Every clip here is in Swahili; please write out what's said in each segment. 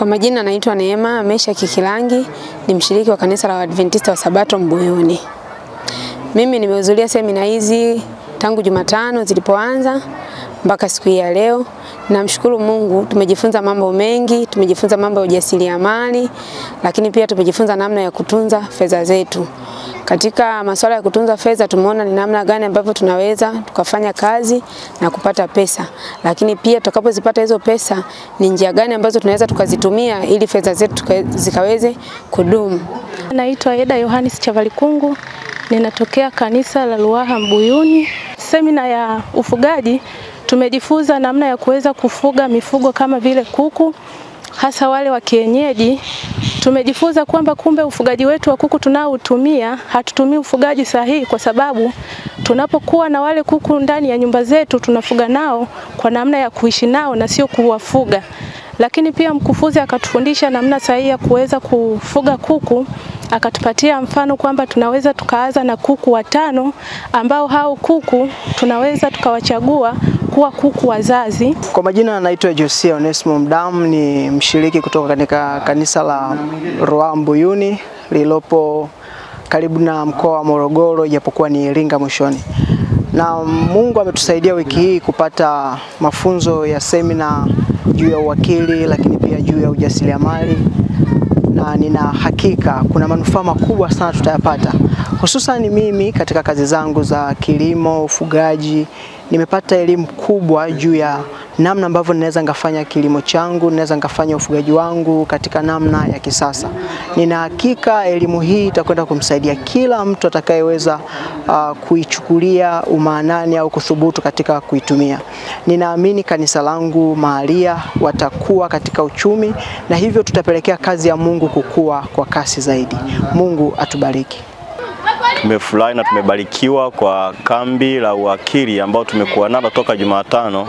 Kwa majina naitwa Neema Mesha Kikilangi, ni mshiriki wa kanisa la Waadventista wa Sabato Mbuyuni. Mimi nimehudhuria semina hizi tangu Jumatano zilipoanza mpaka siku ya leo. Namshukuru Mungu, tumejifunza mambo mengi, tumejifunza mambo ya ujasiriamali, lakini pia tumejifunza namna ya kutunza fedha zetu. Katika masuala ya kutunza fedha tumeona ni namna gani ambavyo tunaweza tukafanya kazi na kupata pesa. Lakini pia tutakapozipata hizo pesa ni njia gani ambazo tunaweza tukazitumia ili fedha zetu zikaweze kudumu. Naitwa Eda Yohanis Chavalikungu, ninatokea kanisa la Ruaha Mbuyuni. Semina ya ufugaji tumejifunza namna ya kuweza kufuga mifugo kama vile kuku, hasa wale wa kienyeji. Tumejifunza kwamba kumbe ufugaji wetu wa kuku tunaotumia hatutumii ufugaji sahihi, kwa sababu tunapokuwa na wale kuku ndani ya nyumba zetu tunafuga nao kwa namna ya kuishi nao na sio kuwafuga. Lakini pia mkufunzi akatufundisha namna sahihi ya kuweza kufuga kuku, akatupatia mfano kwamba tunaweza tukaanza na kuku 5 ambao hao kuku tunaweza tukawachagua kuwa kuku wazazi. Kwa majina naitwa Josia Onesmo Mdamu, ni mshiriki kutoka katika kanisa la Ruaha Mbuyuni lilopo karibu na mkoa wa Morogoro, japokuwa ni Iringa mwishoni. Na Mungu ametusaidia wiki hii kupata mafunzo ya semina juu ya uwakili, lakini pia juu ya ujasiriamali, na nina hakika kuna manufaa makubwa sana tutayapata. Hususan mimi katika kazi zangu za kilimo, ufugaji, nimepata elimu kubwa juu ya namna ambavyo ninaweza ngafanya kilimo changu, ninaweza ngafanya ufugaji wangu katika namna ya kisasa. Nina hakika elimu hii itakwenda kumsaidia kila mtu atakayeweza kuichukulia umaanani au kuthubutu katika kuitumia. Ninaamini kanisa langu mahalia watakuwa katika uchumi, na hivyo tutapelekea kazi ya Mungu kukua kwa kasi zaidi. Mungu atubariki. Tumefurahi na tumebarikiwa kwa kambi la uwakili ambao tumekuwa nalo toka Jumatano.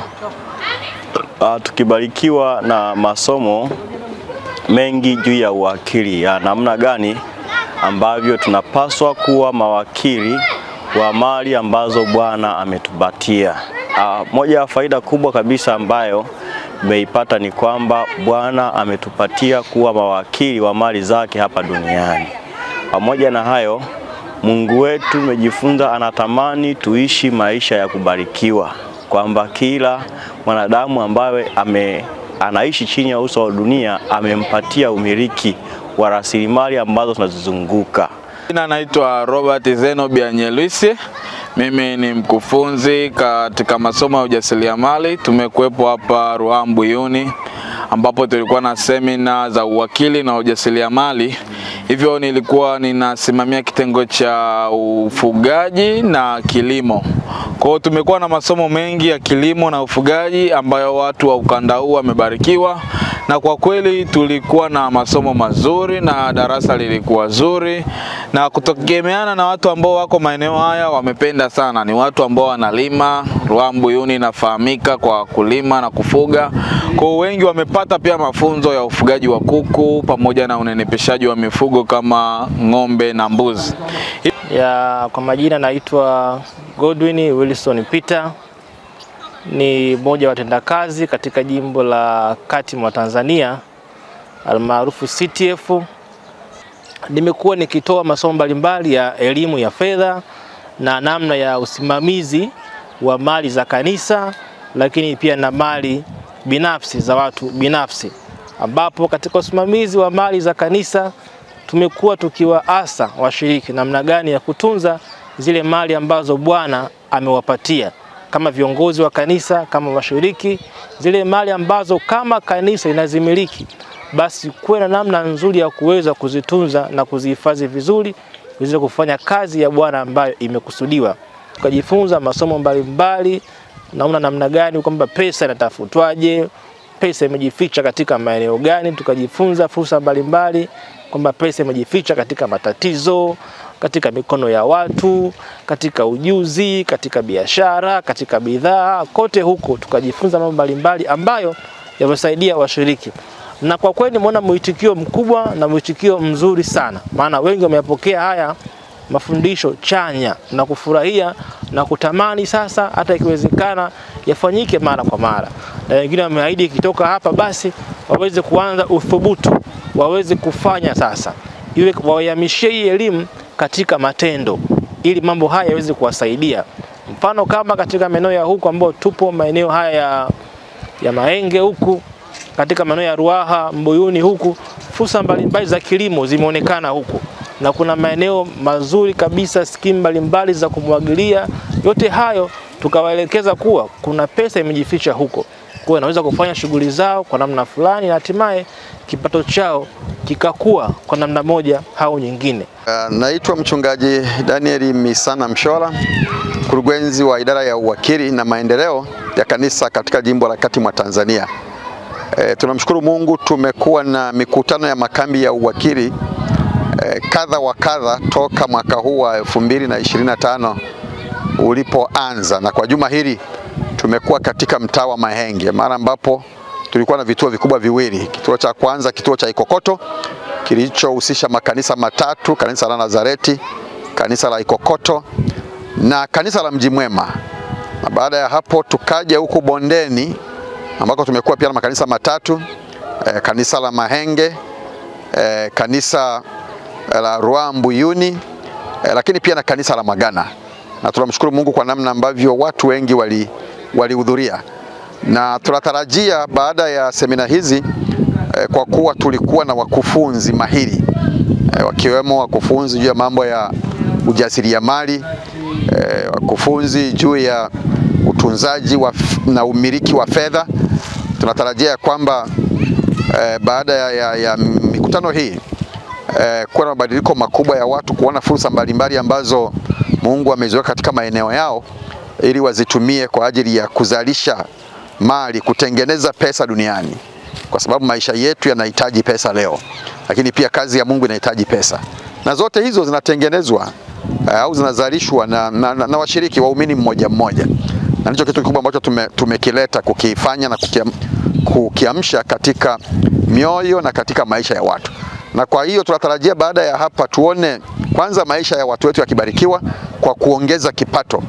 Tukibarikiwa na masomo mengi juu ya uwakili, ya namna gani ambavyo tunapaswa kuwa mawakili wa mali ambazo Bwana ametupatia. Moja ya faida kubwa kabisa ambayo tumeipata ni kwamba Bwana ametupatia kuwa mawakili wa mali zake hapa duniani. Pamoja na hayo, Mungu wetu tumejifunza anatamani tuishi maisha ya kubarikiwa, kwamba kila mwanadamu ambaye anaishi chini ya uso wa dunia amempatia umiliki wa rasilimali ambazo tunazizunguka. Jina naitwa Robert Zenobi Anyelwisi. Mimi ni mkufunzi katika masomo ya ujasiriamali. Tumekuepo hapa Ruaha Mbuyuni ambapo tulikuwa na semina za uwakili na ujasiriamali. Hivyo nilikuwa ninasimamia kitengo cha ufugaji na kilimo. Kwa hiyo tumekuwa na masomo mengi ya kilimo na ufugaji ambayo watu wa ukanda huu wamebarikiwa, na kwa kweli tulikuwa na masomo mazuri na darasa lilikuwa zuri, na kutegemeana na watu ambao wako maeneo haya wamependa sana. Ni watu ambao wanalima. Ruaha Mbuyuni inafahamika kwa kulima na kufuga. Kwa wengi wamepata pia mafunzo ya ufugaji wa kuku pamoja na unenepeshaji wa mifugo kama ng'ombe na mbuzi. Kwa majina naitwa Godwin Wilson Peter, ni mmoja wa watendakazi katika jimbo la Kati mwa Tanzania almaarufu CTF. Nimekuwa nikitoa masomo mbalimbali ya elimu ya fedha na namna ya usimamizi wa mali za kanisa, lakini pia na mali binafsi za watu binafsi, ambapo katika usimamizi wa mali za kanisa tumekuwa tukiwaasa washiriki namna gani ya kutunza zile mali ambazo Bwana amewapatia kama viongozi wa kanisa, kama washiriki, zile mali ambazo kama kanisa inazimiliki, basi kuwe na namna nzuri ya kuweza kuzitunza na kuzihifadhi vizuri ili kufanya kazi ya Bwana ambayo imekusudiwa. Tukajifunza masomo mbalimbali, naona namna gani kwamba pesa inatafutwaje, pesa imejificha katika maeneo gani. Tukajifunza fursa mbalimbali kwamba pesa imejificha katika matatizo, katika mikono ya watu, katika ujuzi, katika biashara, katika bidhaa, kote huko tukajifunza mambo mbalimbali ambayo yamesaidia washiriki. Na kwa kweli nimeona mwitikio mkubwa na mwitikio mzuri sana, maana wengi wameyapokea haya mafundisho chanya na kufurahia na kutamani sasa hata ikiwezekana yafanyike mara kwa mara. Na wengine wameahidi ikitoka hapa basi waweze kuanza uthubutu, waweze kufanya sasa. Iwe wahamishie hii elimu katika matendo ili mambo haya yaweze kuwasaidia. Mfano kama katika maeneo ya huku ambao tupo maeneo haya ya Mahenge huku, katika maeneo ya Ruaha, Mbuyuni huku, fursa mbalimbali za kilimo zimeonekana huku. Na kuna maeneo mazuri kabisa, skimu mbalimbali za kumwagilia. Yote hayo tukawaelekeza kuwa kuna pesa imejificha huko. Kwa wanaweza kufanya shughuli zao kwa namna fulani na hatimaye kipato chao kikakua kwa namna moja au nyingine. Naitwa mchungaji Daniel Misana Mshola, mkurugenzi wa idara ya uwakili na maendeleo ya kanisa katika jimbo la Kati mwa Tanzania. Tunamshukuru Mungu, tumekuwa na mikutano ya makambi ya uwakili kadha wa kadha toka mwaka huu wa 2025 ulipoanza, na kwa juma hili tumekuwa katika mtaa wa Mahenge, mara ambapo tulikuwa na vituo vikubwa viwili. Kituo cha kwanza, kituo cha Ikokoto, kilichohusisha makanisa matatu: kanisa la Nazareti, kanisa la Ikokoto na kanisa la Mji Mwema. Na baada ya hapo tukaja huku Bondeni ambako tumekuwa pia na makanisa matatu, kanisa la Mahenge, kanisa la Ruaha Mbuyuni, lakini pia na kanisa la Magana. Na tunamshukuru Mungu kwa namna ambavyo watu wengi walihudhuria. Na tunatarajia baada ya semina hizi, kwa kuwa tulikuwa na wakufunzi mahiri, wakiwemo wakufunzi juu ya mambo ya ujasiriamali, wakufunzi juu ya utunzaji na umiliki wa fedha. Tunatarajia kwamba baada ya mikutano hii kuwa na mabadiliko makubwa ya watu kuona fursa mbalimbali ambazo Mungu ameziweka katika maeneo yao ili wazitumie kwa ajili ya kuzalisha mali, kutengeneza pesa duniani, kwa sababu maisha yetu yanahitaji pesa leo, lakini pia kazi ya Mungu inahitaji pesa, na zote hizo zinatengenezwa au zinazalishwa na washiriki waumini mmoja mmoja. Na ndicho kitu kikubwa ambacho tumekileta kukifanya na kukiamsha katika mioyo na katika maisha ya watu. Na kwa hiyo tunatarajia baada ya hapa tuone kwanza maisha ya watu wetu yakibarikiwa kwa kuongeza kipato,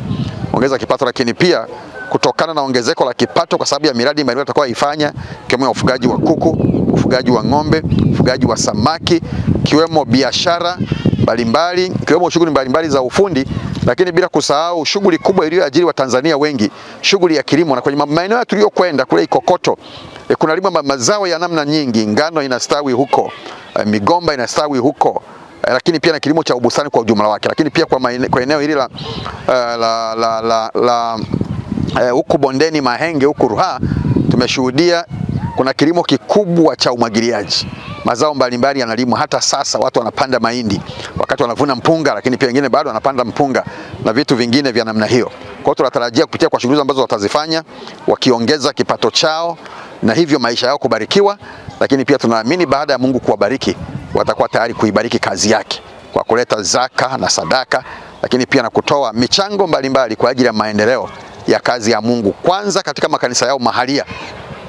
lakini pia kutokana na ongezeko la kipato kwa sababu ya miradi mbalimbali tutakayoifanya, kama ufugaji wa kuku, ufugaji wa ng'ombe, ufugaji wa samaki, kiwemo biashara mbalimbali, kiwemo shughuli mbalimbali za ufundi, lakini bila kusahau shughuli kubwa iliyoajiri wa Tanzania wengi, shughuli ya kilimo. Na kwenye maeneo tuliyokwenda kule Ikokoto, kuna lima mazao ya namna nyingi, ngano inastawi huko, migomba inastawi huko, lakini pia na kilimo cha ubustani kwa ujumla wake. Lakini pia kwa eneo hili la huku Bondeni, Mahenge, huku Ruaha, tumeshuhudia kuna kilimo kikubwa cha umwagiliaji. Mazao mbalimbali yanalimwa, hata sasa watu wanapanda mahindi wakati wanavuna mpunga, lakini pia wengine bado wanapanda mpunga na vitu vingine vya namna hiyo. Kwa hiyo tunatarajia kupitia kwa shughuli ambazo watazifanya, wakiongeza kipato chao na hivyo maisha yao kubarikiwa, lakini pia tunaamini baada ya Mungu kuwabariki watakuwa tayari kuibariki kazi yake kwa kuleta zaka na sadaka, lakini pia na kutoa michango mbalimbali kwa ajili ya maendeleo ya kazi ya Mungu, kwanza katika makanisa yao mahalia,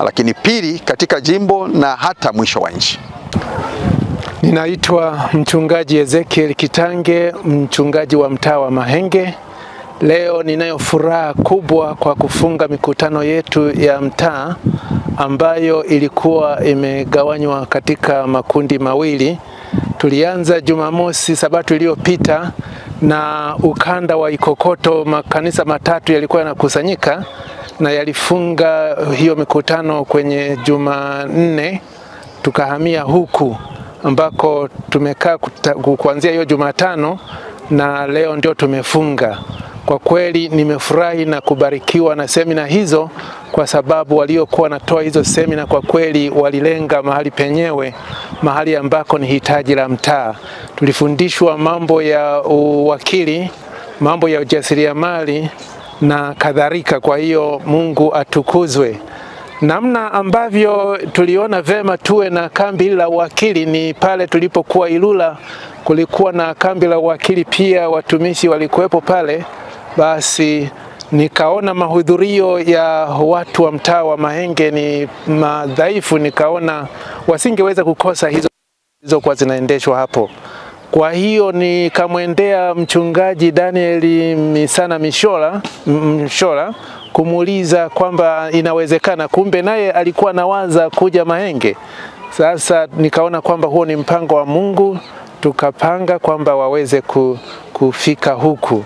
lakini pili katika jimbo na hata mwisho wa nchi. Ninaitwa mchungaji Ezekiel Kitange, mchungaji wa mtaa wa Mahenge. Leo ninayo furaha kubwa kwa kufunga mikutano yetu ya mtaa ambayo ilikuwa imegawanywa katika makundi mawili. Tulianza Jumamosi Sabato iliyopita na ukanda wa Ikokoto, makanisa matatu yalikuwa yanakusanyika na yalifunga hiyo mikutano kwenye Jumanne. Tukahamia huku ambako tumekaa kuanzia hiyo Jumatano na leo ndio tumefunga. Kwa kweli nimefurahi na kubarikiwa na semina hizo, kwa sababu waliokuwa natoa hizo semina kwa kweli walilenga mahali penyewe, mahali ambako ni hitaji la mtaa. Tulifundishwa mambo ya uwakili, mambo ya ujasiriamali na kadhalika. Kwa hiyo Mungu atukuzwe. Namna ambavyo tuliona vema tuwe na kambi la uwakili ni pale tulipokuwa Ilula, kulikuwa na kambi la uwakili pia, watumishi walikuwepo pale. Basi nikaona mahudhurio ya watu wa mtaa wa Mahenge ni madhaifu, nikaona wasingeweza kukosa hizo kwa zinaendeshwa hapo. Kwa hiyo nikamwendea mchungaji Daniel Misana Mshola kumuuliza kwamba inawezekana, kumbe naye alikuwa anawaza kuja Mahenge. Sasa nikaona kwamba huo ni mpango wa Mungu, tukapanga kwamba waweze kufika huku.